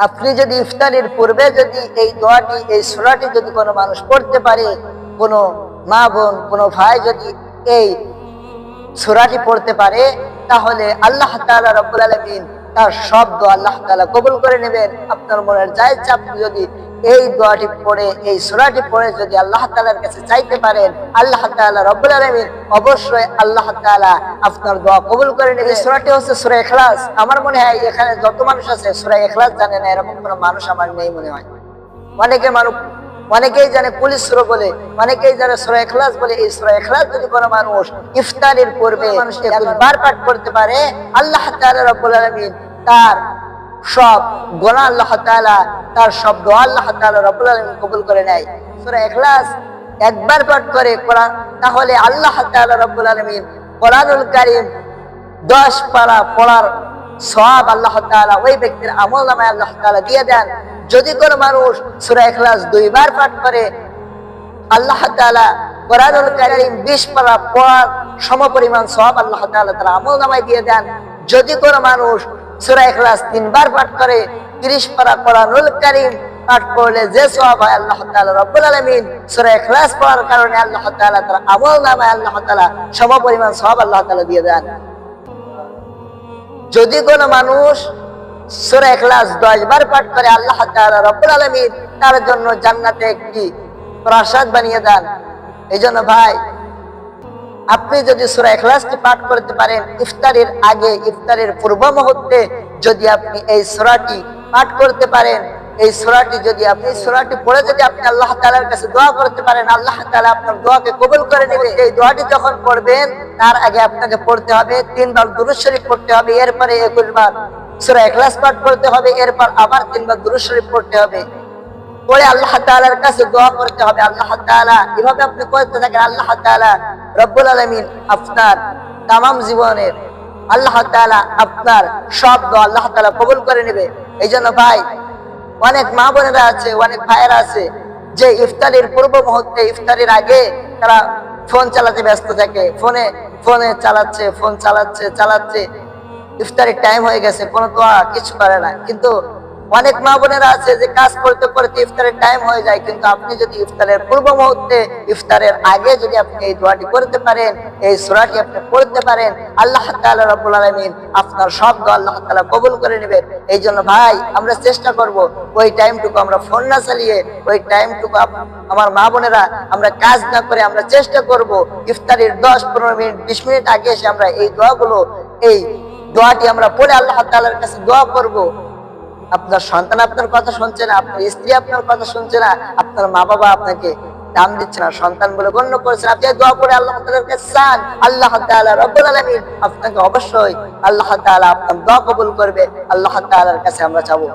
আপনি যদি ইফতারের পূর্বে যদি এই দোয়াটি, এই সূরাটি যদি কোনো মানুষ পড়তে পারে, কোনো মা বোন, কোনো ভাই যদি এই সূরাটি পড়তে পারে, তাহলে আল্লাহ তাআলা রব্বুল আলামিন তার সব দোয়া আল্লাহ তাআলা কবুল করে নেবেন। আপনার মনের যা ইচ্ছা আপনি যদি এই দোয়াটি পড়ে, এই সূরাটি পড়ে যদি আল্লাহ তাআলার কাছে চাইতে পারেন, আল্লাহ তাআলা রব্বুল আলামিন অবশ্যই আল্লাহ তাআলা আপনার দোয়া কবুল করে নেবেন। এই সূরাটি হচ্ছে সূরা ইখলাস। আমার মনে হয় এখানে যত মানুষ আছে সূরা ইখলাস জানে না এরকম কোনো মানুষ আমার নেই মনে হয়। অনেকেই জানে পুলিশ সূরা বলে, অনেকেই জানে সূরা ইখলাস বলে। এই সূরা ইখলাস যদি কোনো মানুষ ইফতারের পূর্বে মানুষ 21 বার পাঠ করতে পারে, আল্লাহ তাআলা রব্বুল আলামিন তার সব গুনাহ আল্লাহ তাআলা, তার সব দোয়া আল্লাহ তাআলা রব্বুল আলামিন কবুল করে নেয়। সূরা ইখলাস একবার পাঠ করে কোরআন, তাহলে আল্লাহ তাআলা রব্বুল আলামিন কোরআনুল কারীম 10 পারা পড়ার সওয়াব আল্লাহ তাআলা ওই ব্যক্তির আমলনামায় আল্লাহ তাআলা দিয়ে দেন। যদি কোনো মানুষ সূরা ইখলাস 2 বার পাঠ করে, আল্লাহ তাআলা কোরআনুল কারীম 20 পারা পড়ার সমপরিমাণ সওয়াব আল্লাহ তাআলা তার আমলনামায় দিয়ে দেন। যদি কোনো মানুষ সূরা ইখলাস 3 বার পাঠ করে, 30 পারা কোরআনুল কারীম পাঠ করলে যে সওয়াব হয় আল্লাহ তাআলা রব্বুল আলামিন সূরা ইখলাস পড়ার কারণে আল্লাহ তাআলা তার আমলনামায় আল্লাহ তাআলা সমপরিমাণ সওয়াব আল্লাহ তাআলা দিয়ে দেন। যদি কোনো মানুষ সূরা ইখলাস 10 বার পাঠ করে, আল্লাহ তাআলা রব্বুল আলামিন তার জন্য জান্নাতে একটি প্রাসাদ বানিয়ে দেন। এইজন্য ভাই, আপনি যদি সূরা ইখলাসটি পাঠ করতে পারেন ইফতারের আগে, ইফতারের পূর্ব মুহূর্তে যদি আপনি এই সূরাটি পাঠ করতে পারেন, এই সূরাটি যদি আপনি সূরাটি পড়ে যদি আপনি আল্লাহ তাআলার কাছে দোয়া করতে পারেন, আল্লাহ তাআলা আপনার দোয়াকে কবুল করে নেবে। এই দোয়াটি যখন পড়বেন তার আগে আপনাকে পড়তে হবে 3 বার দুরূদ শরীফ পড়তে হবে, এরপরে 21 বার সূরা ইখলাস পাঠ করতে হবে, এরপর আবার 3 বার দুরূদ শরীফ পড়তে হবে। পরে আল্লাহ তাআলার কাছে দোয়া করতে হবে। আল্লাহ তাআলা এভাবে আপনি করতে থাকেন, আল্লাহ তাআলা রব্বুল আলামিন আপনার তামাম জীবনের আল্লাহ তাআলা আপনার সব দোয়া আল্লাহ তাআলা কবুল করে নেবে। এইজন্য ভাই, অনেক মা বোনেরা আছে, অনেক ভাইয়েরা আছে যে ইফতারের পূর্ব মুহূর্তে, ইফতারের আগে তারা ফোন চালাতে ব্যস্ত থাকে, ফোনে চালাচ্ছে ইফতারের টাইম হয়ে গেছে, কোনো দোয়া কিছু করে না। কিন্তু অনেক মা বোনেরা আছে যে কাজ করতে করতে ইফতারের টাইম হয়ে যায়, কিন্তু আপনি যদি ইফতারের পূর্ব মুহূর্তে, ইফতারের আগে যদি আপনি এই দোয়াটি করতে পারেন, এই সূরাটি আপনি পড়তে পারেন, আল্লাহ তাআলা রব্বুল আলামিন আপনার সব দোয়া আল্লাহ তাআলা কবুল করে নেবেন। এই জন্য ভাই, আমরা চেষ্টা করব ওই টাইমটুকু আমরা ফোন না চালিয়ে, ওই টাইমটুকু আমার মা বোনেরা আমরা কাজ না করে আমরা চেষ্টা করব ইফতারের 10-15 মিনিট 20 মিনিট আগে এসে আমরা এই দোয়াটি আমরা পড়ে আল্লাহ তাআলার কাছে দোয়া করব। আপনার সন্তান আপনার কথা শুনছে না, আপনার স্ত্রী আপনার কথা শুনছে না, আপনার মা বাবা আপনাকে দাম দিচ্ছে না, সন্তান বলে গণ্য করছেন, আপনি দোয়া করে আল্লাহ তাআলার কাছে চান, আল্লাহ তাআলা রব্বুল আলামিন আপনাকে অবশ্যই আল্লাহ তাআলা আপনার দোয়া কবুল করবে। আল্লাহ তাআলার কাছে আমরা চাবো।